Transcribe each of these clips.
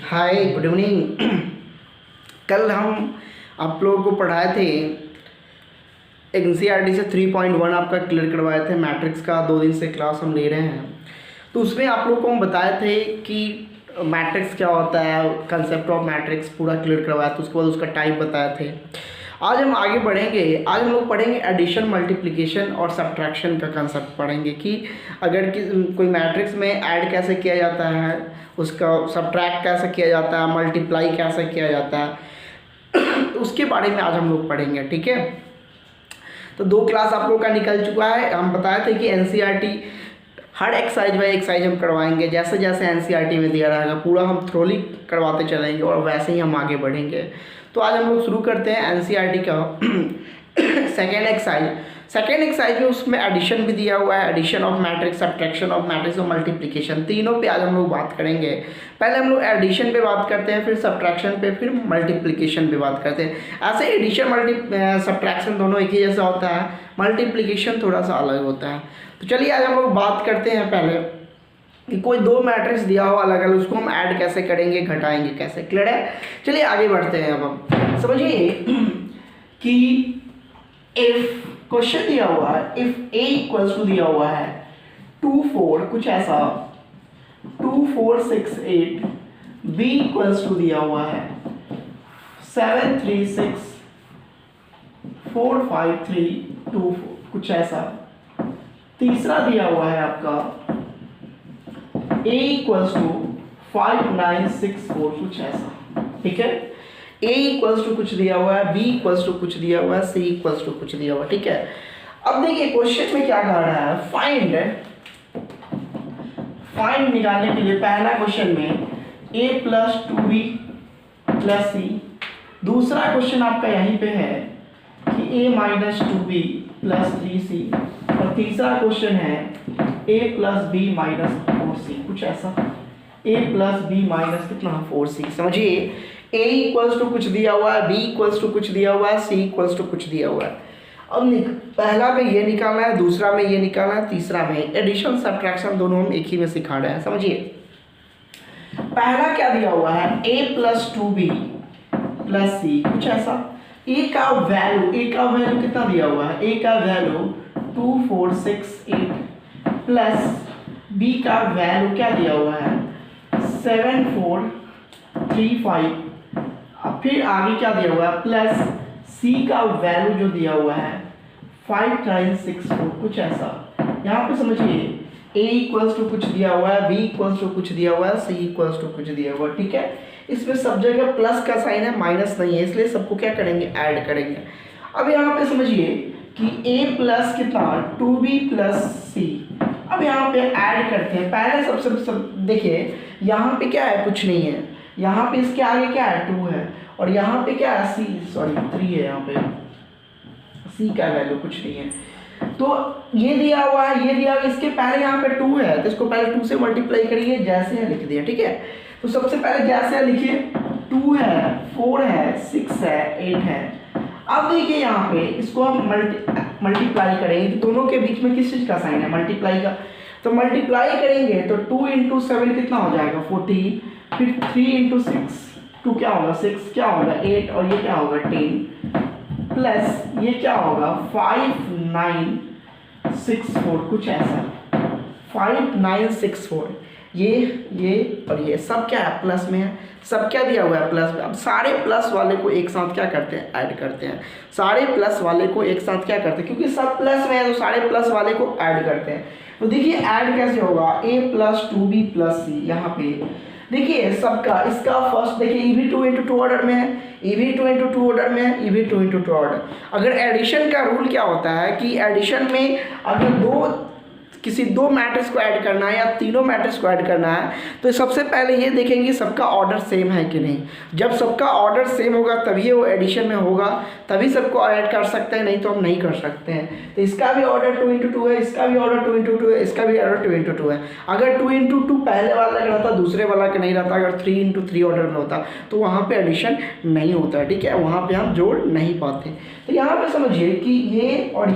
हाय, good evening. कल हम आप लोगों को पढ़ाए थे एनसीईआरटी से 3.1 आपका क्लियर करवाए थे मैट्रिक्स का। 2 दिन से क्लास हम ले रहे हैं, तो उसमें आप लोगों को हम बताए थे कि मैट्रिक्स क्या होता है, कंसेप्ट ऑफ मैट्रिक्स पूरा क्लियर करवाया था। उसके बाद उसका टाइप बताए थे। आज हम आगे बढ़ेंगे। आज हम लोग पढ़ेंगे एडिशन, मल्टीप्लिकेशन और सब्ट्रैक्शन का कंसेप्ट पढ़ेंगे कि अगर कोई मैट्रिक्स में ऐड कैसे किया जाता है, उसका सब्ट्रैक्ट कैसे किया जाता है, मल्टीप्लाई कैसे किया जाता है तो उसके बारे में आज हम लोग पढ़ेंगे। ठीक है, तो 2 क्लास आप लोग का निकल चुका है। हम बताए थे कि NCERT her exercise by exercise हम करवाएंगे। जैसे जैसे एनसीईआरटी में दिया रहेगा पूरा हम थ्रोली करवाते चलेंगे और वैसे ही हम आगे बढ़ेंगे। तो आज हम लोग शुरू करते हैं एनसीईआरटी का सेकेंड एक्सरसाइज। सेकेंड एक्सरसाइज में उसमें एडिशन भी दिया हुआ है, addition of matrix, subtraction of matrix और मल्टीप्लिकेशन। तीनों पे आज हम लोग बात करेंगे। पहले हम लोग एडिशन पे बात करते हैं, फिर सब्ट्रैक्शन पे, फिर मल्टीप्लिकेशन पे बात करते हैं। ऐसे एडिशन सब्ट्रैक्शन दोनों एक ही जैसा होता है, मल्टीप्लिकेशन थोड़ा सा अलग होता है। तो चलिए आज हम लोग बात करते हैं पहले कि कोई 2 मैट्रिक्स दिया हो अलग अलग, उसको हम ऐड कैसे करेंगे, घटाएंगे कैसे। क्लियर है? चलिए आगे बढ़ते हैं। अब हम समझिए कि इफ क्वेश्चन दिया हुआ है, इफ ए इक्वल्स टू दिया हुआ है 2 4 कुछ ऐसा 2 4 6 8, बी इक्वल्स टू दिया हुआ है 7 3 6 4 5 3 2 4 कुछ ऐसा। तीसरा दिया हुआ है आपका a इक्वल्स टू 5 9 6 4 कुछ ऐसा। ठीक है, a इक्वल्स टू कुछ दिया हुआ है, b इक्वल्स टू कुछ दिया हुआ है, c इक्वल्स टू कुछ दिया हुआ है। ठीक है, अब देखिए क्वेश्चन में क्या कह रहा है, फाइंड निकालने के लिए पहला क्वेश्चन में a plus 2b plus c। दूसरा क्वेश्चन आपका यहीं पे है कि a minus 2b plus 3c। और तीसरा क्वेश्चन है a plus b minus 4c कुछ ऐसा। a प्लस b माइनस कितना 4c। समझिए a इक्वल्स टू कुछ दिया हुआ है, b इक्वल्स टू कुछ दिया हुआ है, c इक्वल्स टू कुछ दिया हुआ है। अब पहला में ये निकालना है, दूसरा में ये निकालना है, तीसरा में एडिशन सब्ट्रैक्शन दोनों हम एक ही में सिखा रहे हैं। समझिए पहला क्या दिया हुआ है, a plus 2b plus c कुछ ऐसा। a का वैल्यू कितना दिया हुआ है, a का वैल्यू 2 4 6 8 प्लस b का वैल्यू क्या दिया हुआ है 7 4 3 5। अब फिर आगे क्या दिया हुआ है, प्लस c का वैल्यू जो दिया हुआ है 5 9 6 4 कुछ ऐसा। यहाँ पे समझिए a इक्वल्स टू कुछ दिया हुआ है, b इक्वल्स टू कुछ दिया हुआ है, c इक्वल्स टू कुछ दिया हुआ है। ठीक है, इसमें सब जगह प्लस का साइन है, माइनस नहीं है, इसलिए सबको क्या करेंगे, ऐड करेंगे। अब यहाँ पे समझिए कि a प्लस कितना 2b प्लस c। अब यहाँ पे ऐड करते हैं। पहले सबसे देखिए यहाँ पे क्या है, कुछ नहीं है। यहाँ पे इसके आगे क्या है 2 है, और यहाँ पे क्या है 3 है। यहाँ पे c का वैल्यू कुछ नहीं है, तो ये दिया हुआ है, ये दिया हुआ, इसके पहले यहाँ पे 2 है तो इसको पहले 2 से मल्टीप्लाई करिए, जैसे है लिख दिया। ठीक है, तो सबसे पहले जैसे है लिखिए, 2 है 4 है 6 है 8 है। अब देखिए यहाँ पे इसको हम मल्टीप्लाई करेंगे, तो दोनों के बीच में किस चीज़ का साइन है, मल्टीप्लाई का। तो मल्टीप्लाई करेंगे तो 2 इंटू 7 कितना हो जाएगा 14, फिर 3 इंटू 6 2 क्या होगा 6 क्या होगा 8, और ये क्या होगा 10, प्लस ये क्या होगा 5 9 6 4 कुछ ऐसा। 5 9 6 4 ये और ये सब क्या है, प्लस में है। सब क्या दिया हुआ है, प्लस में। अब सारे प्लस वाले को एक साथ क्या करते हैं, ऐड करते हैं। सारे प्लस वाले को एक साथ क्या करते हैं, क्योंकि सब प्लस में है तो सारे प्लस वाले को ऐड करते हैं। तो देखिए ऐड कैसे होगा, a plus 2b plus c। यहाँ पे देखिए सबका, इसका फर्स्ट देखिए EV2 इंटू 2 ऑर्डर में है, EV2 इंटू 2 ऑर्डर में है, EV2 इंटू 2 ऑर्डर। अगर एडिशन का रूल क्या होता है कि एडिशन में अगर किसी 2 मैट्रिक्स को ऐड करना है या तीनों मैट्रिक्स को ऐड करना है, तो सबसे पहले ये देखेंगे सबका ऑर्डर सेम है कि नहीं। जब सबका ऑर्डर सेम होगा तभी वो एडिशन में होगा, तभी सबको ऐड कर सकते हैं, नहीं तो हम नहीं कर सकते हैं। तो इसका भी ऑर्डर 2 इंटू 2 है, इसका भी ऑर्डर 2 इंटू 2 है, इसका भी ऑर्डर 2 इंटू 2 है। अगर 2 इंटू 2 पहले वाला का रहता, दूसरे वाला का नहीं रहता, अगर 3 इंटू 3 ऑर्डर में होता तो वहाँ पे एडिशन नहीं होता है। ठीक है, वहाँ पे हम जोड़ नहीं पाते। तो यहाँ पे समझिए कि ये और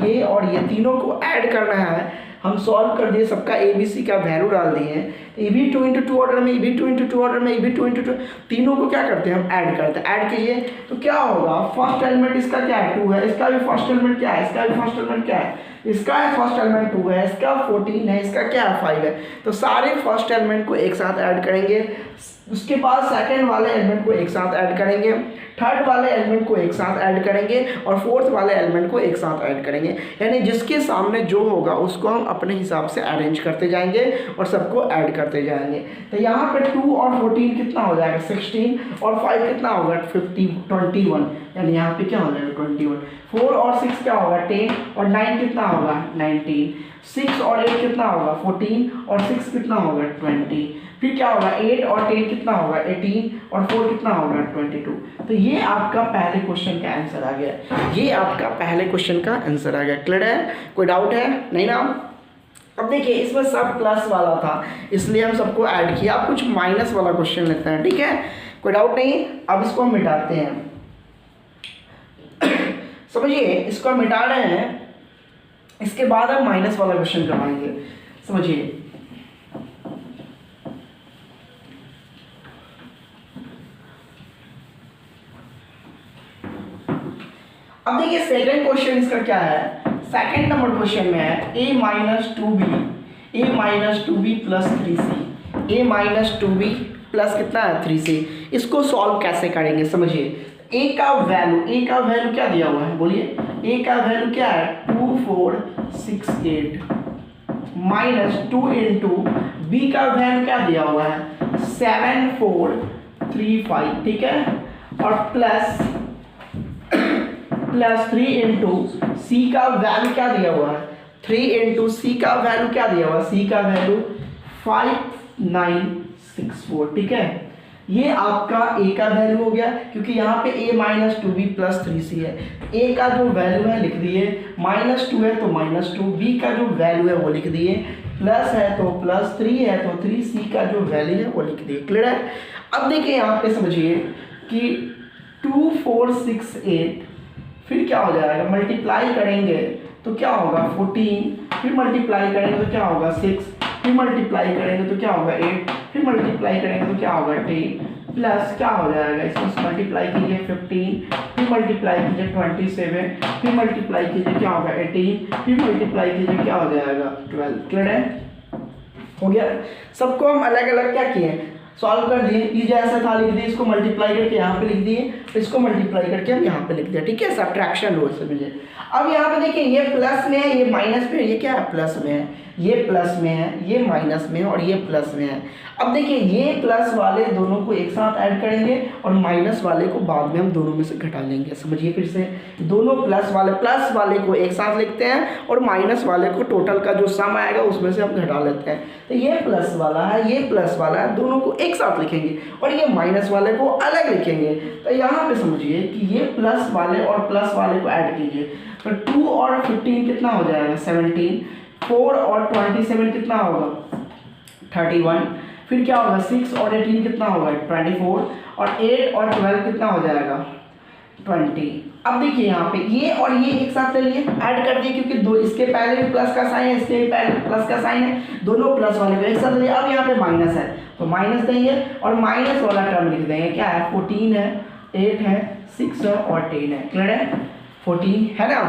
ये तीनों को ऐड करना है। हम सॉल्व कर दिए, सबका ABC का वैल्यू डाल दिए। ए भी 2 इंटू 2 ऑर्डर में, ए भी 2 इंटू 2 ऑर्डर में, ए भी 2 इंटू 2, तीनों को क्या करते हैं हम ऐड करते हैं। ऐड कीजिए तो क्या होगा, फर्स्ट एलिमेंट इसका क्या है 2 है, इसका भी फर्स्ट एलिमेंट क्या है, इसका भी फर्स्ट एलिमेंट क्या है, इसका है फर्स्ट एलिमेंट 2 है, इसका 14 है, इसका क्या है 5 है। तो सारे फर्स्ट एलिमेंट को एक साथ ऐड करेंगे, उसके बाद सेकंड वाले एलिमेंट को एक साथ ऐड करेंगे, थर्ड वाले एलिमेंट को एक साथ ऐड करेंगे और फोर्थ वाले एलिमेंट को एक साथ ऐड करेंगे। यानी जिसके सामने जो होगा उसको हम अपने हिसाब से अरेंज करते जाएंगे और सबको ऐड करते जाएंगे। तो यहाँ पे 2 और 14 कितना हो जाएगा 16 और 5 कितना होगा 21, यानी यहाँ पे क्या हो जाएगा 21। 4 और 6 क्या होगा 10 और 9 कितना होगा 19। 6 और 8 कितना होगा 14 और 6 कितना होगा 20। फिर क्या होगा 8 और 10 कितना होगा 18 और 4 कितना होगा 22। तो ये आपका पहले क्वेश्चन का आंसर आ गया, ये आपका पहले क्वेश्चन का आंसर आ गया। क्लियर है, कोई डाउट है नहीं ना। अब देखिए इसमें सब प्लस वाला था इसलिए हम सबको ऐड किया, अब कुछ माइनस वाला क्वेश्चन लेते हैं, ठीक है, कोई डाउट नहीं। अब इसको हम मिटाते हैं समझिए इसको हम मिटा रहे हैं, इसके बाद हम माइनस वाला क्वेश्चन करवाएंगे। समझिए अब देखिए सेकंड क्वेश्चन इसका क्या है, सेकंड नंबर क्वेश्चन में है a minus 2b plus 3c, a minus 2b plus कितना है 3c। इसको सॉल्व कैसे करेंगे समझिए। a का वैल्यू क्या दिया हुआ है बोलिए, a का वैल्यू क्या है 2468 माइनस 2 इंटू b का वैल्यू क्या दिया हुआ है 7435, ठीक है, और प्लस 3 इंटू सी का वैल्यू क्या दिया हुआ है 3 इंटू सी का वैल्यू क्या दिया हुआ है, सी का वैल्यू 5964, ठीक है। ये आपका a का वैल्यू हो गया क्योंकि यहाँ पे a minus 2b plus 3c है। a का जो वैल्यू है लिख दिए, -2 है तो -2, b का जो वैल्यू है वो लिख दिए, प्लस है तो प्लस 3 है तो 3c का जो वैल्यू है वो लिख दिए। क्लियर है। अब देखिए यहाँ पे समझिए कि 2468 फिर क्या हो जाएगा, मल्टीप्लाई करेंगे तो क्या होगा 14, फिर मल्टीप्लाई करेंगे तो क्या होगा 6, फिर मल्टीप्लाई करेंगे तो क्या होगा 8, फिर मल्टीप्लाई करेंगे तो क्या होगा 10, प्लस क्या हो जाएगा इसमें मल्टीप्लाई कीजिए 15, फिर मल्टीप्लाई कीजिए 27, फिर मल्टीप्लाई कीजिए क्या होगा 18, फिर मल्टीप्लाई कीजिए क्या हो जाएगा 12। क्लियर है, हो गया। सबको हम अलग अलग क्या किए सॉल्व कर दिए, ये जैसा था लिख दिए, इसको मल्टीप्लाई करके यहाँ पे लिख दिए, इसको मल्टीप्लाई करके हम यहाँ पे लिख दिया, ठीक है, सब्ट्रैक्शन रूल से मुझे। अब यहाँ पे देखिए ये प्लस में है, ये माइनस में है, ये क्या है प्लस में है, ये प्लस में है, ये माइनस में है और ये प्लस में है। अब देखिए ये प्लस वाले दोनों को एक साथ ऐड करेंगे और माइनस वाले को बाद में हम दोनों में से घटा लेंगे। समझिए फिर से, दोनों प्लस वाले को एक साथ लिखते हैं और माइनस वाले को टोटल का जो सम आएगा उसमें से हम घटा लेते हैं। तो ये प्लस वाला है, ये प्लस वाला है, दोनों को एक साथ लिखेंगे और ये माइनस वाले को अलग लिखेंगे। तो यहाँ पे समझिए कि ये प्लस वाले और प्लस वाले को ऐड कीजिए तो 2 और 15 कितना हो जाएगा 17, 4 और 27 कितना होगा 31, फिर क्या होगा 6 और 18 कितना होगा 24 और 8 और 12 कितना हो जाएगा 20। अब देखिए यहाँ पे ये और ये एक साथ ले लिए ऐड कर दिए क्योंकि दो इसके पहले भी प्लस का साइन है, इसके भी पहले प्लस का साइन है, दोनों प्लस वाले को एक साथ लिए। अब यहाँ पे माइनस है तो माइनस देंगे और माइनस वाला टर्म लिख देंगे, क्या है 14 है, 8 है, 6 है और 10 है। क्लियर है, 14 है ना।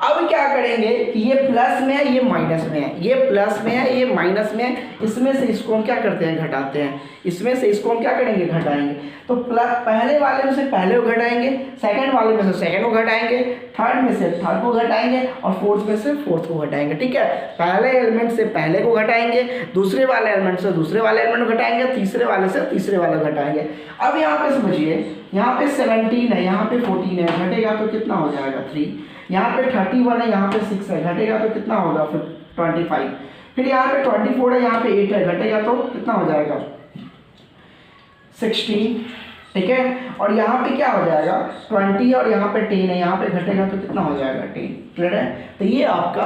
अब क्या करेंगे कि ये प्लस में है, ये माइनस में है, ये प्लस में है, ये माइनस में है, इसमें से इसको हम क्या करते हैं घटाते हैं, इसमें से इसको हम क्या करेंगे घटाएंगे। तो प्लस पहले वाले में से पहले को घटाएंगे, सेकंड वाले में से सेकंड को घटाएंगे, थर्ड में से थर्ड को घटाएंगे और फोर्थ में से फोर्थ को घटाएंगे। ठीक है, पहले एलिमेंट से पहले को घटाएंगे, दूसरे वाले एलिमेंट से दूसरे वाले एलिमेंट को घटाएंगे, तीसरे वाले से तीसरे वाले घटाएंगे। अब यहाँ पे समझिए, यहाँ पे 17 है, यहाँ पे 14 है, घटेगा तो कितना हो जाएगा 3, यहाँ पे 31 है, यहाँ पे 6 है, घटेगा तो कितना होगा फिर 25, फिर यहाँ पे 24 है, यहाँ पे 8 है, घटेगा तो कितना हो जाएगा 16। ठीक है, और यहाँ पे क्या हो जाएगा 20 और यहाँ पे 10 है, यहाँ पे घटेगा तो कितना हो जाएगा 10। क्लियर है, तो ये आपका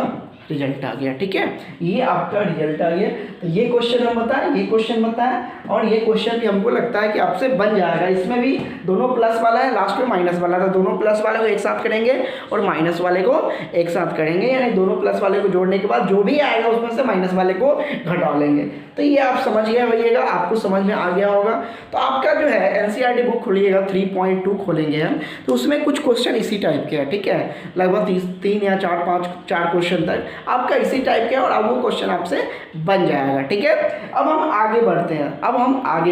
रिजल्ट आ गया। ठीक है, ये आपका रिजल्ट आ गया। तो ये क्वेश्चन हम बताएं, ये क्वेश्चन बताएं, और ये क्वेश्चन भी हमको लगता है कि आपसे बन जाएगा। इसमें भी दोनों प्लस वाला है, लास्ट में माइनस वाला था। दोनों प्लस वाले को एक साथ करेंगे और माइनस वाले को एक साथ करेंगे, यानी दोनों प्लस वाले को जोड़ने के बाद जो भी आएगा उसमें से माइनस वाले को घटा लेंगे। तो ये आप समझ गए भैया, आपको समझ में आ गया होगा। तो आपका जो है एनसीईआरटी बुक खोलिएगा, 3.2 खोलेंगे हम, तो उसमें कुछ क्वेश्चन इसी टाइप के हैं। ठीक है, लगभग 3 या 4 क्वेश्चन तक आपका इसी टाइप के है, और अब वो क्वेश्चन आपसे बन जाएगा। ठीक है, अब हम आगे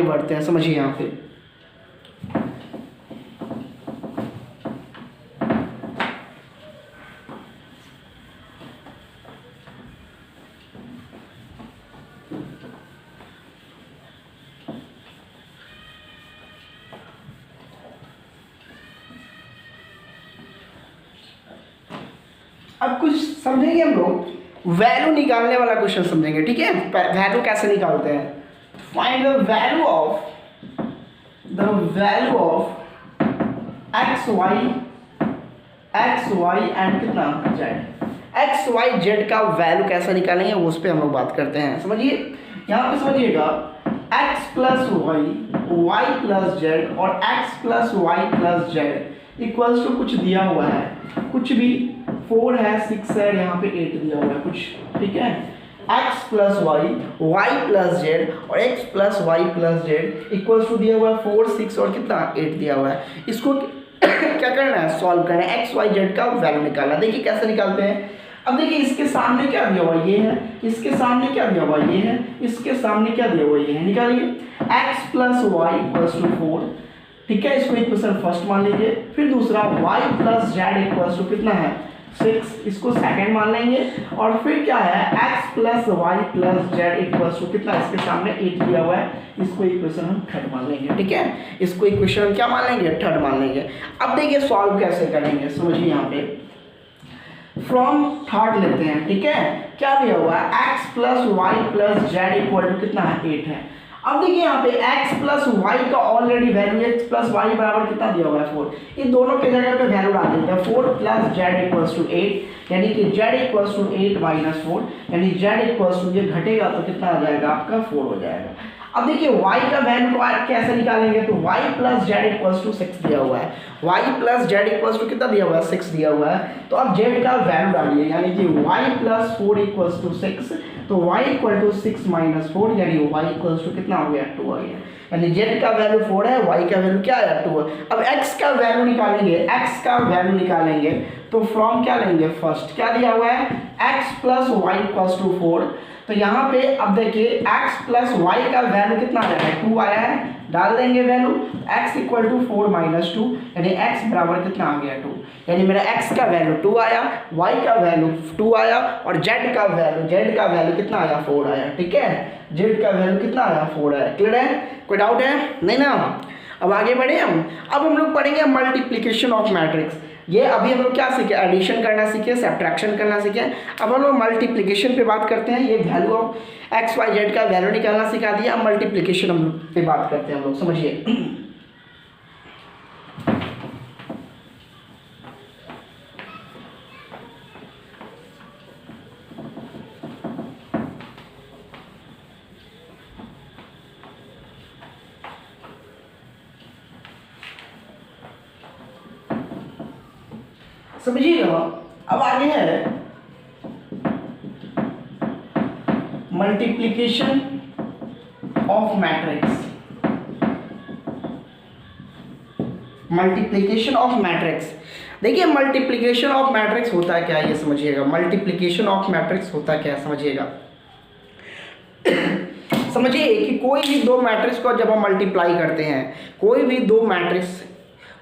बढ़ते हैं, समझिए यहाँ पे। अब कुछ समझेंगे हम लोग, वैल्यू निकालने वाला क्वेश्चन समझेंगे। ठीक है, वैल्यू कैसे निकालते हैं। Find the value of x y and कितना जेड। एक्स वाई जेड का वैल्यू कैसे निकालेंगे वो उस पर हम लोग बात करते हैं। समझिए यहाँ पे, समझिएगा X plus Y plus Z और X plus Y plus Z equals to कुछ दिया हुआ है, कुछ भी 4 है, 6 है, यहाँ पे 8 दिया हुआ है कुछ। ठीक है, x plus Y plus Z और x plus Y plus Z equals to दिया हुआ है 4, 6 और कितना 8 दिया हुआ है। इसको क्या करना है, सॉल्व करना है, एक्स वाई जेड का वैल्यू निकालना। देखिए कैसे निकालते हैं। अब देखिए इसके सामने क्या दिया हुआ ये है, इसके सामने क्या दिया हुआ ये है, इसके सामने क्या दिया हुआ ये है। निकालिए x plus y equals to 4। ठीक है, इसको इक्वेशन फर्स्ट मान लीजिए। फिर दूसरा y plus Z equals to कितना है 6, इसको सेकंड मान लेंगे। और फिर क्या है, x plus Y plus Z equals to कितना, इसके सामने 8 दिया हुआ है, इसको इक्वेशन हम थर्ड मान लेंगे। ठीक है, इसको इक्वेशन क्या मान लेंगे, थर्ड मान लेंगे। अब देखिए सॉल्व कैसे करेंगे, समझिए यहाँ पे फ्रॉम थर्ड लेते हैं। ठीक है, क्या दिया हुआ है, x plus Y plus z equal to कितना है 8 है। अब देखिए यहाँ पे x प्लस वाई का already value, x plus y बराबर कितना दिया हुआ है 4, इन दोनों के जगह पे वैल्यू डाल देते हैं। 4 प्लस जेड इक्वल्स टू 8, यानी कि z इक्वल्स टू 8 माइनस 4, यानी z इक्वल्स टू, ये घटेगा तो कितना आ जाएगा आपका 4 हो जाएगा। अब देखिए y का वैल्यू को कैसे निकालेंगे, तो y plus Z equals to 6 दिया हुआ है, y plus Z equals to कितना दिया हुआ है 6 दिया हुआ है। तो अब z का वैल्यू डालिए, यानी कि y प्लस 4 इक्वल्स टू 6, तो y इक्वल टू 6 माइनस 4, यानी y इक्वल्स टू कितना हो गया 2 आ गया। यानी z का वैल्यू 4 है, y का वैल्यू क्या आया 2 है। अब x का वैल्यू निकालेंगे, तो फ्रॉम क्या लेंगे, फर्स्ट क्या दिया हुआ है x plus y equals to 4। तो यहाँ पे अब देखिए x प्लस वाई का वैल्यू कितना आया है 2 आया है, डाल देंगे value x equal to 4 minus 2, यानी x बराबर कितना आ गया 2, यानी मेरा x का वैल्यू 2 आया, y का वैल्यू 2 आया और z का वैल्यू कितना आया 4 आया। ठीक है, z का वैल्यू कितना आया 4 आया। क्लियर है, कोई डाउट है नहीं ना। अब आगे बढ़े अब हम लोग पढ़ेंगे मल्टीप्लिकेशन ऑफ मैट्रिक्स। ये अभी हम लोग क्या सीखे, एडिशन करना सीखे, सब्ट्रैक्शन करना सीखे। अब हम लोग मल्टीप्लिकेशन पे बात करते हैं। ये value of x y z का वैल्यू निकालना सिखा दिया। अब मल्टीप्लिकेशन हम लोग पे बात करते हैं हम लोग, समझिए। समझिएगा, अब आगे है multiplication of matrix. Multiplication of matrix, देखिए मल्टीप्लिकेशन ऑफ मैट्रिक्स होता है क्या ये समझिएगा। मल्टीप्लिकेशन ऑफ मैट्रिक्स होता क्या है समझिएगा। समझिए कि कोई भी दो मैट्रिक्स को जब हम मल्टीप्लाई करते हैं, कोई भी दो मैट्रिक्स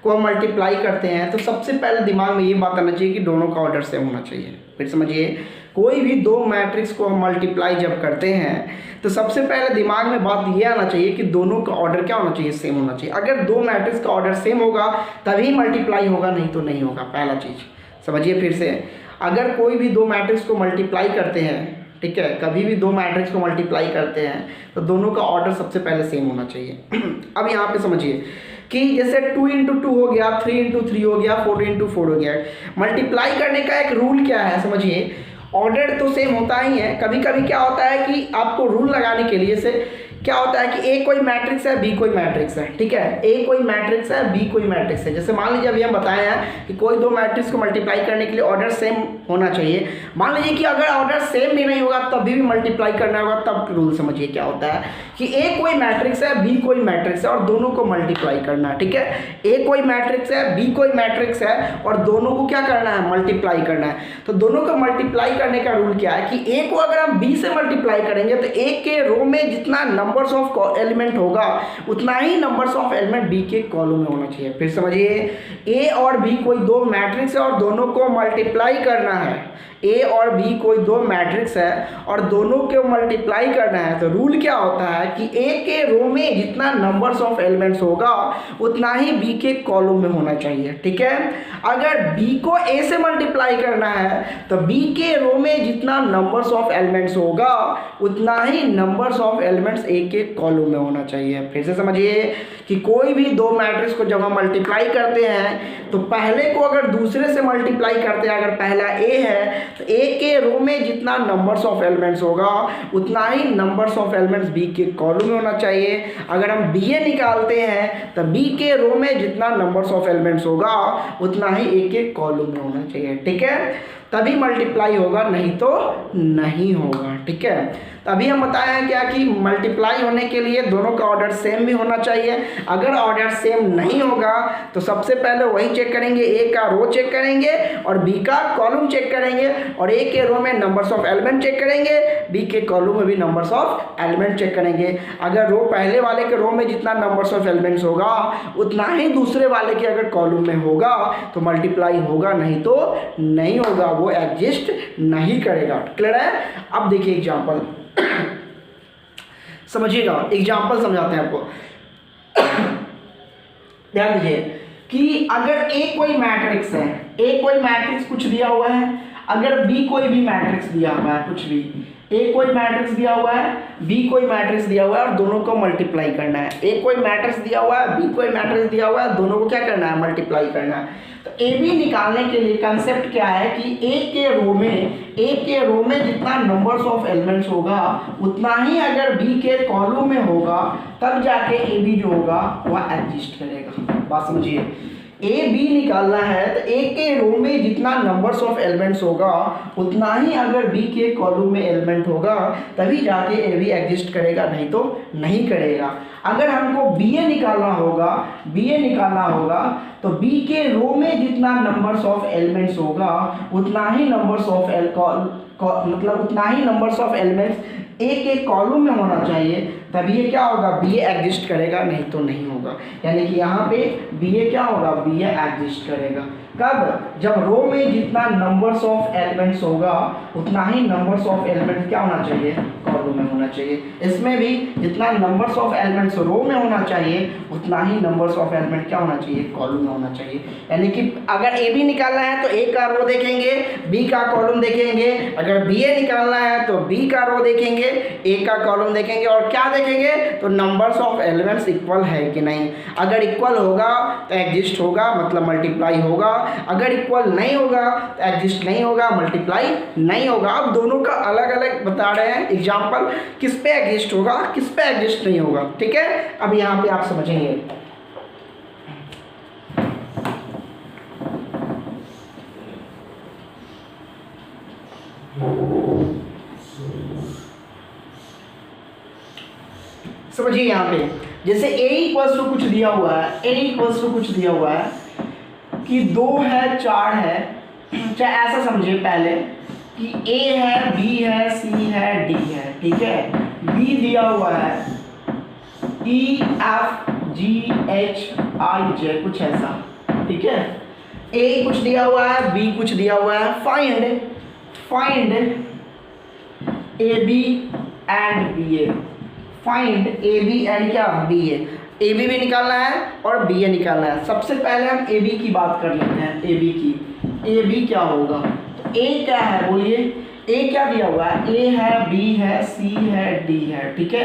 को हम मल्टीप्लाई करते हैं, तो सबसे पहले दिमाग में ये बात आना चाहिए कि दोनों का ऑर्डर सेम होना चाहिए। फिर समझिए, कोई भी दो मैट्रिक्स को हम मल्टीप्लाई जब करते हैं तो सबसे पहले दिमाग में बात ये आना चाहिए कि दोनों का ऑर्डर क्या होना चाहिए, सेम होना चाहिए। अगर दो मैट्रिक्स का ऑर्डर सेम होगा तभी मल्टीप्लाई होगा, नहीं तो नहीं होगा। पहला चीज़ समझिए फिर से, अगर कोई भी दो मैट्रिक्स को मल्टीप्लाई करते हैं, ठीक है, कभी भी दो मैट्रिक्स को मल्टीप्लाई करते हैं तो दोनों का ऑर्डर सबसे पहले सेम होना चाहिए। अब यहाँ पे समझिए कि जैसे 2 इंटू 2 हो गया, 3 इंटू 3 हो गया, 4 इंटू 4 हो गया। मल्टीप्लाई करने का एक रूल क्या है समझिए, ऑर्डर तो सेम होता ही है। कभी कभी क्या होता है कि आपको रूल लगाने के लिए से क्या होता है कि ए कोई मैट्रिक्स है, बी कोई मैट्रिक्स है, ठीक है, ए कोई मैट्रिक्स है, बी कोई मैट्रिक्स है। जैसे मान लीजिए अभी हम बताए हैं कि कोई दो मैट्रिक्स को मल्टीप्लाई करने के लिए ऑर्डर सेम होना चाहिए। मान लीजिए कि अगर ऑर्डर सेम भी नहीं होगा तभी भी मल्टीप्लाई करना होगा, तब रूल समझिए क्या होता है कि ए कोई मैट्रिक्स है, बी कोई मैट्रिक्स है और दोनों को मल्टीप्लाई करना है, ठीक है। ए कोई मैट्रिक्स है, बी कोई मैट्रिक्स है और दोनों को क्या करना है, मल्टीप्लाई करना है। तो दोनों को मल्टीप्लाई करने का रूल क्या है कि ए को अगर हम बी से मल्टीप्लाई करेंगे तो ए के रो में जितना नंबर्स ऑफ एलिमेंट होगा उतना ही नंबर्स ऑफ एलिमेंट बी के कॉलम में होना चाहिए। फिर समझिए, ए और बी कोई दो मैट्रिक्स है और दोनों को मल्टीप्लाई करना है। ए और बी कोई दो मैट्रिक्स है और दोनों को मल्टीप्लाई करना है। तो रूल क्या होता है कि ए के रो में जितना नंबर्स ऑफ एलिमेंट्स होगा उतना ही बी के कॉलम में होना चाहिए, ठीक है। अगर बी को ए से मल्टीप्लाई करना है तो बी के रो में जितना नंबर्स ऑफ एलिमेंट्स होगा उतना ही नंबर्स ऑफ एलिमेंट्स ए के कॉलम में होना चाहिए। फिर से समझिए कि कोई भी दो मैट्रिक्स को जब हम मल्टीप्लाई करते हैं तो पहले को अगर दूसरे से मल्टीप्लाई करते हैं, अगर पहला ए है तो ए के रो में जितना नंबर्स ऑफ एलिमेंट्स होगा उतना ही नंबर्स ऑफ एलिमेंट्स बी के कॉलम में होना चाहिए। अगर हम बी ए निकालते हैं तो बी के रो में जितना नंबर्स ऑफ एलिमेंट्स होगा उतना ही ए के कॉलम में होना चाहिए, ठीक है। तभी मल्टीप्लाई होगा, नहीं तो नहीं होगा, ठीक है। तभी हम बताए हैं क्या कि मल्टीप्लाई होने के लिए दोनों का ऑर्डर सेम भी होना चाहिए। अगर ऑर्डर सेम नहीं होगा तो सबसे पहले वही चेक करेंगे, ए का रो चेक करेंगे और बी का कॉलम चेक करेंगे और ए के रो में नंबर्स ऑफ एलिमेंट चेक करेंगे, बी के कॉलम में भी नंबर्स ऑफ एलिमेंट चेक करेंगे। अगर रो पहले वाले के रो में जितना नंबर्स ऑफ एलिमेंट्स होगा उतना ही दूसरे वाले के अगर कॉलम में होगा तो मल्टीप्लाई होगा, नहीं तो नहीं होगा, वो एग्जिस्ट नहीं करेगा। क्लियर है। अब देखिए एग्जांपल समझिएगा, एग्जांपल समझाते हैं आपको। ध्यान दीजिए कि अगर ए कोई मैट्रिक्स है, ए कोई मैट्रिक्स कुछ दिया हुआ है, अगर बी कोई भी मैट्रिक्स दिया हुआ है, कुछ भी ए कोई मैट्रिक्स दिया हुआ है, बी कोई मैट्रिक्स दिया हुआ है और दोनों को मल्टीप्लाई करना है। ए कोई मैट्रिक्स दिया हुआ है, बी कोई मैट्रिक्स दिया हुआ है, दोनों को क्या करना है, मल्टीप्लाई करना है। तो ए बी निकालने के लिए कंसेप्ट क्या है कि ए के रो में जितना नंबर्स ऑफ एलिमेंट्स होगा उतना ही अगर बी के कॉलम में होगा तब जाके ए बी जो होगा वह एग्जिस्ट करेगा। बात समझिए, ए बी निकालना है तो ए के रो में जितना नंबर्स ऑफ एलिमेंट्स होगा उतना ही अगर बी के कॉलम में एलिमेंट होगा तभी जाके ए बी एग्जिस्ट करेगा, नहीं तो नहीं करेगा। अगर हमको बी ए निकालना होगा तो बी के रो में जितना नंबर्स ऑफ एलिमेंट्स होगा उतना ही नंबर्स ऑफ एलिमेंट्स ए के कॉलम में होना चाहिए, तभी ये क्या होगा, बी ए एग्जिस्ट करेगा, नहीं तो नहीं होगा। यानी कि यहाँ पे बी ए क्या होगा, बी ए एग्जिस्ट करेगा। कब, जब रो में जितना नंबर्स ऑफ एलिमेंट्स होगा उतना ही नंबर्स ऑफ एलिमेंट्स क्या होना चाहिए, कॉलम में होना चाहिए। इसमें भी जितना नंबर्स ऑफ एलिमेंट्स रो में होना चाहिए उतना ही नंबर्स ऑफ एलिमेंट क्या होना चाहिए, कॉलम में होना चाहिए। यानी कि अगर ए बी निकालना है तो ए का रो देखेंगे, बी का कॉलम देखेंगे। अगर बी ए निकालना है तो बी का रो देखेंगे, ए का कॉलम देखेंगे और क्या देखेंगे, तो नंबर्स ऑफ एलिमेंट्स इक्वल है कि नहीं। अगर इक्वल होगा तो एग्जिस्ट होगा, मतलब मल्टीप्लाई होगा। अगर इक्वल नहीं होगा तो एग्जिस्ट नहीं होगा, मल्टीप्लाई नहीं होगा। अब दोनों का अलग अलग बता रहे हैं एग्जांपल, किस पे एग्जिस्ट होगा, किस पे एग्जिस्ट नहीं होगा, ठीक है। अब यहाँ पे आप समझेंगे। समझिए यहाँ पे जैसे a इक्वल्स टू कुछ दिया हुआ है, कि 2 है 4 है, चाहे ऐसा समझिए पहले कि a है, b है, c है, d है, ठीक है। b दिया हुआ है e f g h i j कुछ ऐसा, ठीक है। a कुछ दिया हुआ है, b कुछ दिया हुआ है। Find a b and b a, find A B and क्या, बी ए। ए बी भी निकालना है और बी ए निकालना है। सबसे पहले हम ए बी की बात कर लेते हैं। ए बी क्या होगा, तो ए क्या है बोलिए, ए क्या दिया हुआ है, ए है, बी है, सी है, डी है, ठीक है।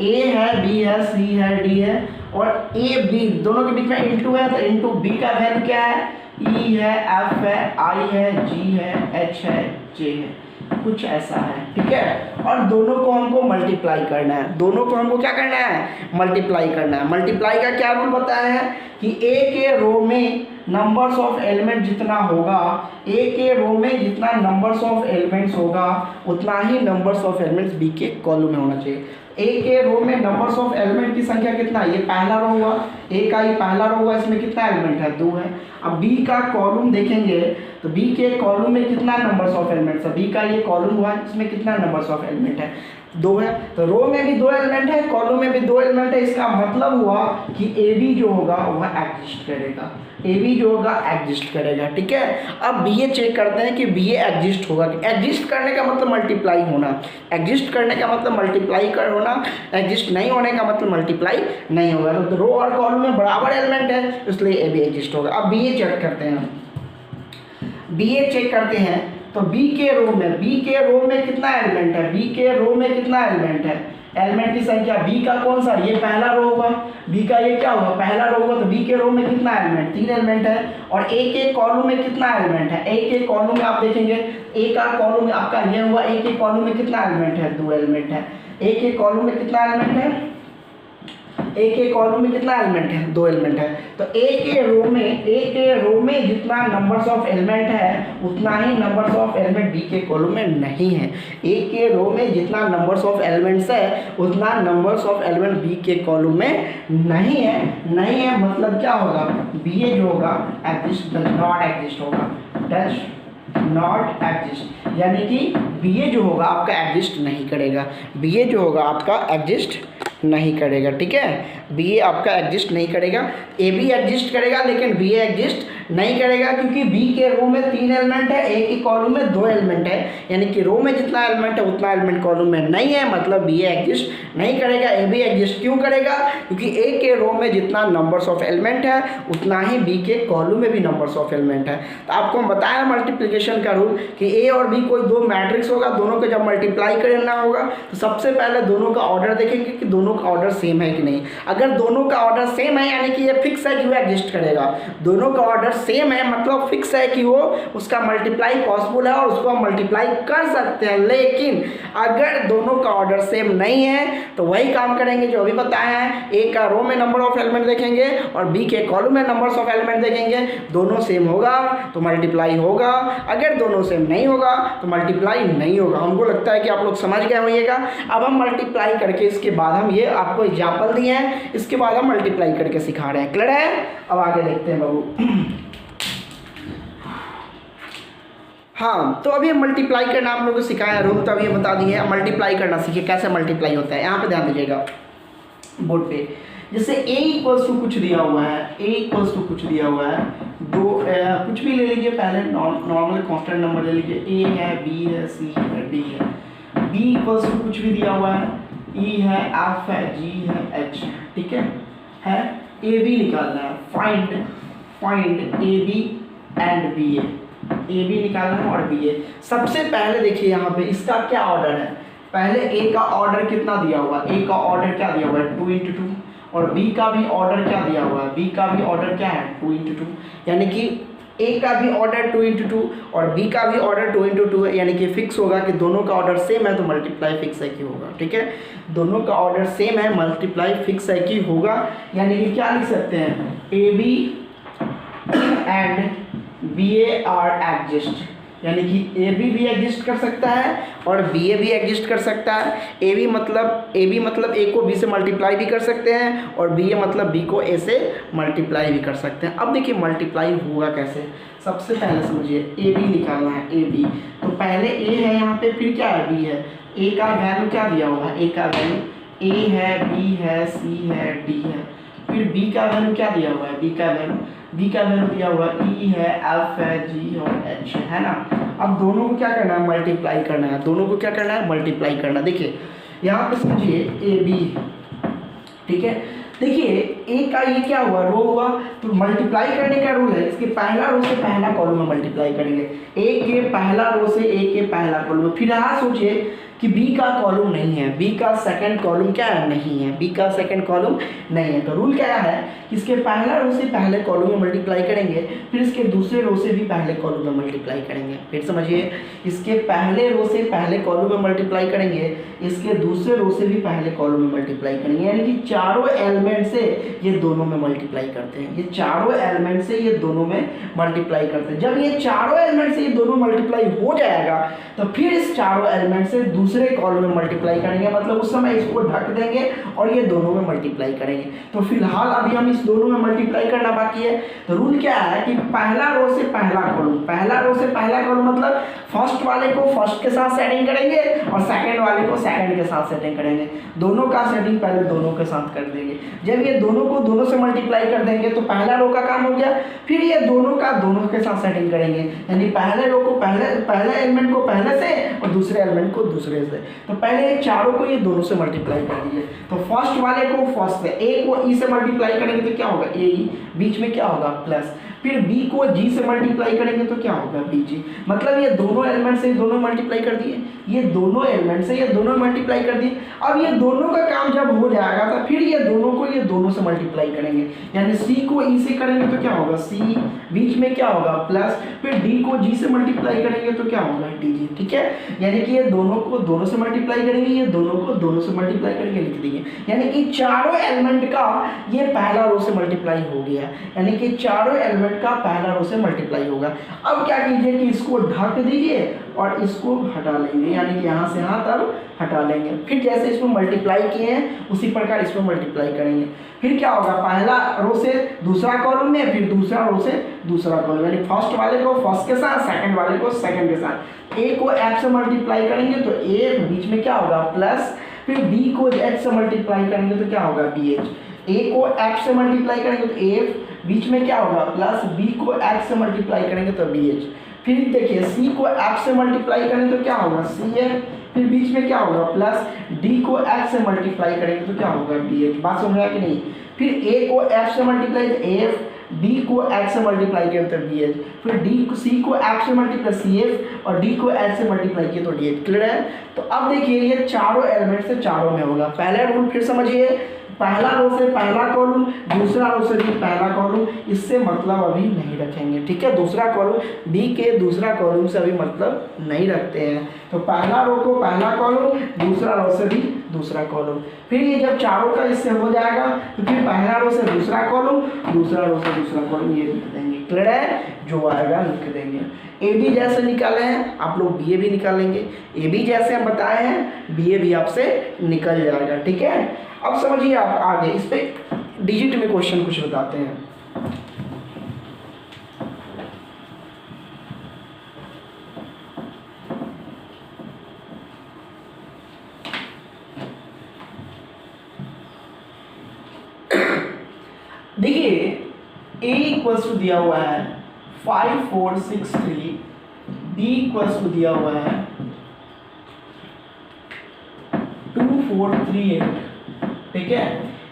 ए है, बी है, सी है, डी है और ए बी दोनों के बीच में इंटू है, तो इंटू बी का वैल्यू क्या है, ई है, एफ है, आई है, जी है, एच है, जे है, कुछ ऐसा है, ठीक है। और दोनों को हमको मल्टीप्लाई करना है, दोनों को हमको क्या करना है, मल्टीप्लाई करना है। मल्टीप्लाई का क्या रूल बताया है कि ए के रो में नंबर्स ऑफ एलिमेंट जितना होगा, ए के रो में जितना नंबर्स ऑफ एलिमेंट्स होगा उतना ही नंबर्स ऑफ एलिमेंट्स बी के कॉलम में होना चाहिए। ए के रो में नंबर्स ऑफ एलिमेंट की संख्या कितना है, ये पहला रो हुआ, ए का ही पहला रो हुआ, इसमें कितना एलिमेंट है, 2 है। अब बी का कॉलम देखेंगे तो बी के कॉलम में कितना नंबर्स ऑफ एलिमेंट्स है, बी का ये कॉलम हुआ, इसमें कितना नंबर्स ऑफ एलिमेंट है, 2 है। तो रो में भी 2 एलिमेंट है, कॉलम में भी 2 एलिमेंट है। इसका मतलब हुआ कि ए बी जो होगा वह एग्जिस्ट करेगा, ए बी जो होगा एग्जिस्ट करेगा, ठीक है। अब बी ए चेक करते हैं कि बी ए एग्जिस्ट होगा। एग्जिस्ट करने का मतलब मल्टीप्लाई होना, एग्जिस्ट करने का मतलब मल्टीप्लाई कर होना, एग्जिस्ट नहीं होने का मतलब मल्टीप्लाई नहीं होगा। तो रो और कॉलम में बराबर एलिमेंट है, इसलिए ए बी एग्जिस्ट होगा। अब बी ए चेक करते हैं, बी ए चेक करते हैं तो बी के रो में कितना एलिमेंट है, बी के रो में कितना एलिमेंट है, एलिमेंट की संख्या। बी का कौन सा, ये पहला रो होगा, बी का ये क्या होगा, पहला रो होगा। तो बी के रो में कितना एलिमेंट, 3 एलिमेंट है। और ए के कॉलम में कितना एलिमेंट है, ए के कॉलम में आप देखेंगे, ए का कॉलम में आपका ये हुआ, ए के कॉलम में कितना एलिमेंट है, 2 एलिमेंट है। ए के कॉलम में कितना एलिमेंट है, ए के कॉलम में कितना एलिमेंट है, 2 एलिमेंट है। तो ए के रो में जितना नंबर्स ऑफ एलिमेंट है उतना ही नंबर्स ऑफ एलिमेंट बी के कॉलम में नहीं है। ए के रो में जितना नंबर्स ऑफ एलिमेंट्स है उतना नंबर्स ऑफ एलिमेंट बी के कॉलम में नहीं है मतलब क्या होगा, बी ए जो होगा एग्जिस्ट, डज नॉट एग्जिस्ट होगा, डज नॉट एग्जिस्ट, यानी कि बी ए जो होगा आपका एग्जिस्ट नहीं करेगा, बी ए जो होगा आपका एग्जिस्ट नहीं करेगा, ठीक है। बी ए आपका एग्जिस्ट नहीं करेगा, ए बी एग्जिस्ट करेगा लेकिन बी ए एग्जिस्ट नहीं करेगा, क्योंकि बी के रो में 3 एलिमेंट है, ए के कॉलम में 2 एलिमेंट है, यानी कि रो में जितना एलिमेंट है उतना एलिमेंट कॉलम में नहीं है, मतलब बी ए एग्जिस्ट नहीं करेगा। ए बी एग्जिस्ट क्यों करेगा, क्योंकि ए के रो में जितना नंबर्स ऑफ एलिमेंट है उतना ही बी के कॉलम में भी नंबर्स ऑफ एलिमेंट है। तो आपको हम बताया मल्टीप्लिकेशन का रूल कि ए और बी कोई 2 मैट्रिक्स होगा, दोनों को जब मल्टीप्लाई करना होगा तो सबसे पहले दोनों का ऑर्डर देखेंगे कि दोनों का ऑर्डर सेम है कि नहीं। अगर दोनों का ऑर्डर सेम है यानी कि ये फिक्स है कि वो एग्जिस्ट करेगा, दोनों का ऑर्डर सेम है मतलब फिक्स है कि वो उसका मल्टीप्लाई पॉसिबल है और उसको हम मल्टीप्लाई कर सकते हैं। लेकिन अगर दोनों का ऑर्डर सेम नहीं है तो वही काम करेंगे जो अभी बताया है, ए का रो में नंबर ऑफ एलिमेंट देखेंगे और बी के कॉलम में नंबर्स ऑफ एलिमेंट देखेंगे, दोनों सेम होगा तो मल्टीप्लाई होगा, अगर दोनों सेम नहीं होगा तो मल्टीप्लाई नहीं होगा। हमको लगता है कि आप लोग समझ गए होइएगा। अब हम मल्टीप्लाई करके इसके बाद हम ये आपको एग्जाम्पल दिए हैं, इसके बाद हम मल्टीप्लाई करके सिखा रहे हैं, क्लियर है। अब आगे देखते हैं बाबू। हाँ, तो अभी हम मल्टीप्लाई करना आप लोगों को सिखाया रूम, तो अभी बता दिए मल्टीप्लाई करना सीखिए कैसे मल्टीप्लाई होता है। यहाँ पे ध्यान दीजिएगा बोर्ड पे, जैसे a इक्वल्स टू कुछ दिया हुआ है, a इक्वल्स टू कुछ दिया हुआ है, कुछ भी ले लीजिए, पहले नॉर्मल कांस्टेंट नंबर ले लीजिए, a है, b है, c है, d है। b इक्वल्स टू कुछ भी दिया हुआ है, e है, f है, g है, h है, ठीक है। a b निकालना है, find a b and b a b निकालना है और b a। सबसे पहले देखिए यहाँ पे इसका क्या ऑर्डर है, पहले a का ऑर्डर कितना दिया हुआ है, a का ऑर्डर क्या दिया हुआ है 2 × 2, और b का भी ऑर्डर क्या दिया हुआ है, b का भी ऑर्डर क्या है 2 × 2, यानी कि a का भी ऑर्डर 2 × 2 और b का भी ऑर्डर 2 × 2 है, यानी कि फिक्स होगा कि दोनों का ऑर्डर सेम है तो मल्टीप्लाई फिक्स है कि होगा, ठीक है। दोनों का ऑर्डर सेम है, मल्टीप्लाई फिक्स है कि होगा, यानी कि क्या लिख सकते हैं, A B and B A are exist, यानी कि ए बी भी एग्जिस्ट कर सकता है और बी ए भी एग्जिस्ट कर सकता है। ए बी मतलब ए को बी से मल्टीप्लाई भी कर सकते हैं और बी ए मतलब बी को ए से मल्टीप्लाई भी कर सकते हैं। अब देखिए मल्टीप्लाई होगा कैसे, सबसे पहले समझिए ए बी निकालना है, ए बी तो पहले ए है यहाँ पे, फिर क्या है बी है, ए का वैल्यू क्या दिया हुआ है, ए का वैल्यू ए है, बी है, सी है, डी है, फिर बी का वैल्यू क्या दिया हुआ है, बी का वैल्यू दिया हुआ है, ई है, एफ है, जी और एच है ना। अब दोनों को क्या करना है, मल्टीप्लाई करना है, दोनों को क्या करना है, मल्टीप्लाई करना। देखिए यहाँ पे समझिए ए बी, ठीक है। देखिए ए का ये क्या हुआ, रो हुआ, तो मल्टीप्लाई करने का रूल है, इसके पहला रो से पहला कॉलम में मल्टीप्लाई करेंगे, ए के पहला रो से ए के पहला कॉलम में। फिर यहाँ सोचिए कि बी का कॉलम नहीं है, बी का सेकंड कॉलम क्या है, नहीं है, बी का सेकंड कॉलम नहीं है। तो रूल क्या है कि इसके पहला रो से पहले कॉलम में मल्टीप्लाई करेंगे, फिर इसके दूसरे रो से भी पहले कॉलम में मल्टीप्लाई करेंगे। फिर समझिए, इसके पहले रो से पहले कॉलम में मल्टीप्लाई करेंगे, इसके दूसरे रो से भी पहले कॉलम में मल्टीप्लाई करेंगे, यानी कि चारों एलिमेंट से ये दोनों में मल्टीप्लाई करते हैं, ये चारों एलिमेंट से ये दोनों में मल्टीप्लाई करते हैं। जब ये चारों एलिमेंट से ये दोनों मल्टीप्लाई हो जाएगा तो फिर इस चारों एलिमेंट से दूसरे कॉलम में मल्टीप्लाई करेंगे, मतलब उस समय इसको ढक देंगे और ये दोनों में मल्टीप्लाई करेंगे। तो फिलहाल अभी हम इस दोनों में मल्टीप्लाई करना बाकी है। तो रूल क्या है कि पहला रो से पहला कॉलम, पहला रो से पहला कॉलम मतलब फर्स्ट वाले को फर्स्ट के साथ सेटिंग करेंगे और सेकंड वाले को सेकंड के साथ सेटिंग करेंगे, दोनों का सेटिंग पहले दोनों के साथ कर देंगे। जब ये दोनों को दोनों से मल्टीप्लाई कर देंगे तो पहला रो का काम हो गया, फिर ये दोनों का दोनों के साथ सेटिंग करेंगे, यानी पहले रो को पहले एलिमेंट को पहले से और दूसरे एलिमेंट को दूसरे से। तो पहले चारों को ये दोनों से मल्टीप्लाई कर दीजिए। तो फर्स्ट वाले को फर्स्ट से, ए को ई से मल्टीप्लाई करेंगे तो क्या होगा, ए ई, बीच में क्या होगा प्लस, फिर बी को जी से मल्टीप्लाई करेंगे तो क्या होगा बी जी, मतलब ये दोनों एलिमेंट से दोनों मल्टीप्लाई कर दिए, ये दोनों एलिमेंट से ये दोनों मल्टीप्लाई कर दिए। अब ये दोनों का काम जब हो जाएगा तो फिर ये दोनों को ये दोनों से मल्टीप्लाई करेंगे, यानी सी को ई से करेंगे तो क्या होगा सी, बीच में क्या होगा प्लस, फिर डी को जी से मल्टीप्लाई करेंगे तो क्या होगा डी जी। ठीक है, यानी कि ये दोनों को दोनों से मल्टीप्लाई करेंगे, ये दोनों को दोनों से मल्टीप्लाई करके लिख देंगे, यानी कि चारों एलिमेंट का ये पहला रो से मल्टीप्लाई हो गया, यानी कि चारों एलिमेंट का पहला रो से मल्टीप्लाई होगा। अब क्या कीजिए कि इसको ढक दीजिए और इसको हटा लेंगे, यानी कि यहाँ से यहाँ तब हटा लेंगे। फिर जैसे इसको मल्टीप्लाई किए हैं उसी प्रकार इसको मल्टीप्लाई करेंगे। फिर क्या होगा, पहला रो से दूसरा कॉलम में, फिर दूसरा रो से दूसरा कॉलम, यानी फर्स्ट वाले को फर्स्ट के साथ, सेकंड वाले को सेकंड के साथ। ए को एफ से मल्टीप्लाई करेंगे तो ए, बीच में क्या होगा प्लस, फिर बी को एच से मल्टीप्लाई करेंगे तो क्या होगा बी एच, ए को एफ से मल्टीप्लाई करेंगे तो एफ, बीच में क्या होगा प्लस, बी को एच से मल्टीप्लाई करेंगे तो बी एच, फिर देखिए सी को एफ से मल्टीप्लाई करेंगे तो क्या होगा सी एफ, फिर बीच में क्या होगा प्लस, डी को एच से मल्टीप्लाई करेंगे तो क्या होगा बी एच। बात समझ रहा है कि नहीं। फिर ए को एफ से मल्टीप्लाई तो एफ, डी को एच से मल्टीप्लाई किया तो बी एच, फिर डी को सी को एफ से मल्टीप्लाई सी एफ और डी को एच से मल्टीप्लाई किया तो डी एच। क्लियर है। तो अब देखिए ये चारों एलिमेंट से चारों में होगा। पहला रूल फिर समझिए, पहला रो से पहला कॉलम, दूसरा रो से भी पहला कॉलम, इससे मतलब अभी नहीं रखेंगे। ठीक है, दूसरा कॉलम बी के दूसरा कॉलम से अभी मतलब नहीं रखते हैं। तो पहला रो को पहला कॉलम, दूसरा रो से भी दूसरा कॉलम। फिर ये जब चारों का इससे हो जाएगा तो फिर पहला रो से दूसरा कॉलम, दूसरा रो से दूसरा कॉलम, ये लिख देंगे। क्लियर है, जो आएगा लिख देंगे। ए बी जैसे निकाले हैं आप लोग बी ए भी निकालेंगे, ए बी जैसे हम बताए हैं बी ए भी आपसे निकल जाएगा। ठीक है, अब समझिए आप आगे इस पे डिजिट में क्वेश्चन कुछ बताते हैं। देखिए a इक्वल्स टू दिया हुआ है 5463, b इक्वल्स टू दिया हुआ है 2438। ठीक है,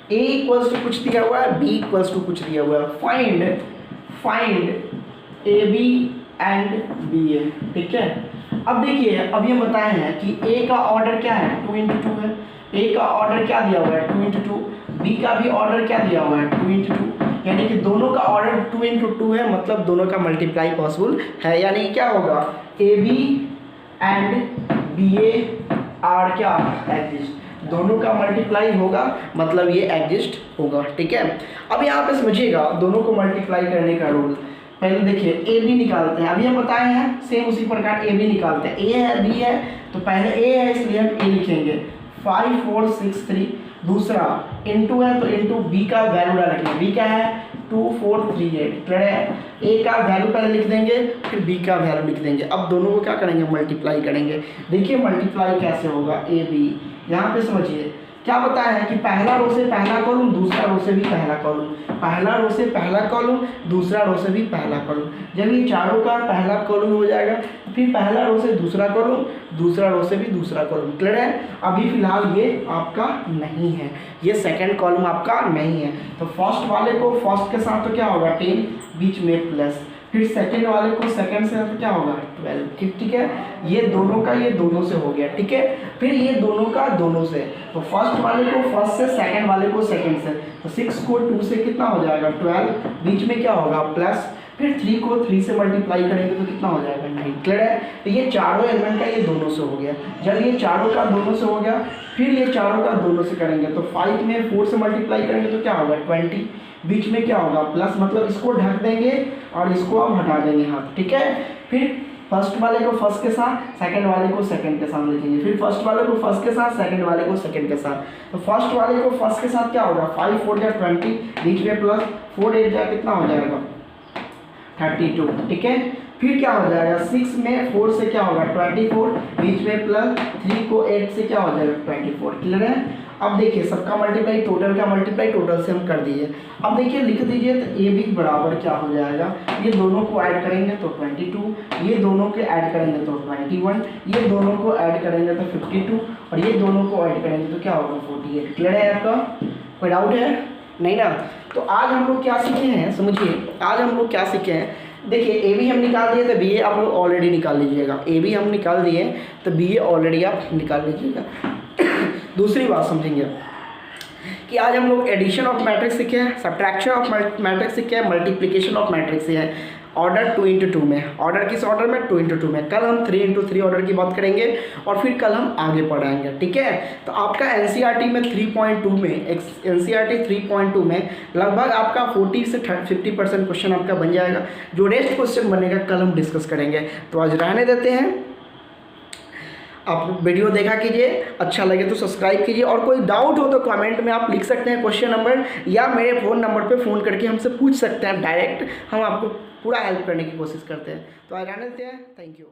a इक्वल्स टू कुछ दिया हुआ है, b इक्वल्स टू कुछ दिया हुआ है। Find A B and B A. ठीक है, अब देखिए अब ये बताए हैं कि a का ऑर्डर क्या है 2 × 2 है, a का ऑर्डर क्या दिया हुआ है 2 × 2, b का भी ऑर्डर क्या दिया हुआ है 2 × 2, यानी कि दोनों का ऑर्डर 2 × 2 है, मतलब दोनों का मल्टीप्लाई पॉसिबल है। यानी क्या होगा A B and B A are क्या एग्जिस्ट, दोनों का मल्टीप्लाई होगा, मतलब ये एग्जिस्ट होगा। ठीक है, अब यहाँ पे समझिएगा दोनों को मल्टीप्लाई करने का रूल। पहले देखिए ए बी निकालते हैं, अभी हम बताए हैं सेम उसी प्रकार ए बी निकालते हैं। ए है बी है तो पहले ए है इसलिए हम ए लिखेंगे 5463, दूसरा इनटू है तो इनटू बी का वैल्यू डालेंगे, बी क्या है 2438। ए का वैल्यू पहले लिख देंगे फिर बी का वैल्यू लिख देंगे। अब दोनों को क्या करेंगे मल्टीप्लाई करेंगे। देखिए मल्टीप्लाई कैसे होगा, ए बी यहाँ पे समझिए क्या बताया है कि पहला रो से पहला कॉलम, दूसरा रो से भी पहला कॉलम, पहला रो से पहला कॉलम, दूसरा रो से भी पहला कॉलम। जब ये चारों का पहला कॉलम हो जाएगा फिर पहला रो से दूसरा कॉलम, दूसरा रो से भी दूसरा कॉलम। क्लियर है, अभी फिलहाल ये आपका नहीं है, ये सेकंड कॉलम आपका नहीं है। तो फर्स्ट वाले को फर्स्ट के साथ तो क्या होगा 10, बीच में प्लस, फिर सेकंड वाले को सेकंड से तो क्या होगा 12, ठीक है। ये दोनों का ये दोनों से हो गया, ठीक है। फिर ये दोनों का दोनों से, तो फर्स्ट वाले को फर्स्ट से, सेकंड वाले को सेकंड से, तो 6 को 2 से कितना हो जाएगा 12, बीच में क्या होगा प्लस, फिर 3 को 3 से मल्टीप्लाई करेंगे तो कितना हो जाएगा 9, क्लियर है। तो ये चारों एलिमेंट का ये दोनों से हो गया। जब ये चारों का दोनों से हो गया, फिर ये चारों का दोनों से करेंगे, तो 5 में 4 से मल्टीप्लाई करेंगे तो क्या होगा 20, बीच में क्या होगा प्लस, मतलब इसको ढक देंगे और इसको अब हटा देंगे हाथ, ठीक है। फिर फर्स्ट वाले को फर्स्ट के साथ, सेकंड वाले को सेकंड के साथ लिखेंगे, फिर फर्स्ट वाले को फर्स्ट के साथ, सेकंड वाले को सेकंड के साथ। तो फर्स्ट वाले को फर्स्ट के साथ क्या होगा 5 4 जा 20, बीच में प्लस 4 8 जा कितना हो जाएगा 32, ठीक है। फिर क्या हो जाएगा 6 में 4 से क्या होगा 24, बीच में प्लस 3 को 8 से क्या हो जाएगा 24, क्लियर है। अब देखिए सबका मल्टीप्लाई, टोटल का मल्टीप्लाई टोटल से हम कर दिए। अब देखिए लिख दीजिए, तो ये भी बराबर क्या हो जाएगा, ये दोनों को ऐड करेंगे तो 22, ये दोनों के ऐड करेंगे तो 21, ये दोनों को ऐड करेंगे तो 52, और ये दोनों को ऐड करेंगे तो क्या होगा 48, क्लियर है आपका, कोई डाउट है नहीं ना। तो आज हम लोग क्या सीखे हैं समझिए, आज हम लोग क्या सीखे हैं, देखिए ए बी हम निकाल दिए तो बी ए आप लोग ऑलरेडी निकाल लीजिएगा, ए बी हम निकाल दिए तो बी ए ऑलरेडी आप निकाल लीजिएगा। दूसरी बात समझेंगे कि आज हम लोग एडिशन ऑफ मैट्रिक्स सीखे हैं, सब्ट्रैक्शन ऑफ मैट्रिक्स सीखे हैं, मल्टीप्लिकेशन ऑफ मैट्रिक्स है ऑर्डर 2x2 में, ऑर्डर किस ऑर्डर में 2x2 में। कल हम 3x3 ऑर्डर की बात करेंगे और फिर कल हम आगे पढ़ाएंगे, ठीक है। तो आपका एनसीईआरटी में 3.2 में, एनसीईआरटी 3.2 में लगभग आपका 40 से 50% क्वेश्चन आपका बन जाएगा। जो रेस्ट क्वेश्चन बनेगा कल हम डिस्कस करेंगे। तो आज रहने देते हैं, आप वीडियो देखा कीजिए, अच्छा लगे तो सब्सक्राइब कीजिए, और कोई डाउट हो तो कमेंट में आप लिख सकते हैं क्वेश्चन नंबर, या मेरे फ़ोन नंबर पे फ़ोन करके हमसे पूछ सकते हैं डायरेक्ट, हम आपको पूरा हेल्प करने की कोशिश करते हैं। तो आज रहने देते हैं, थैंक यू।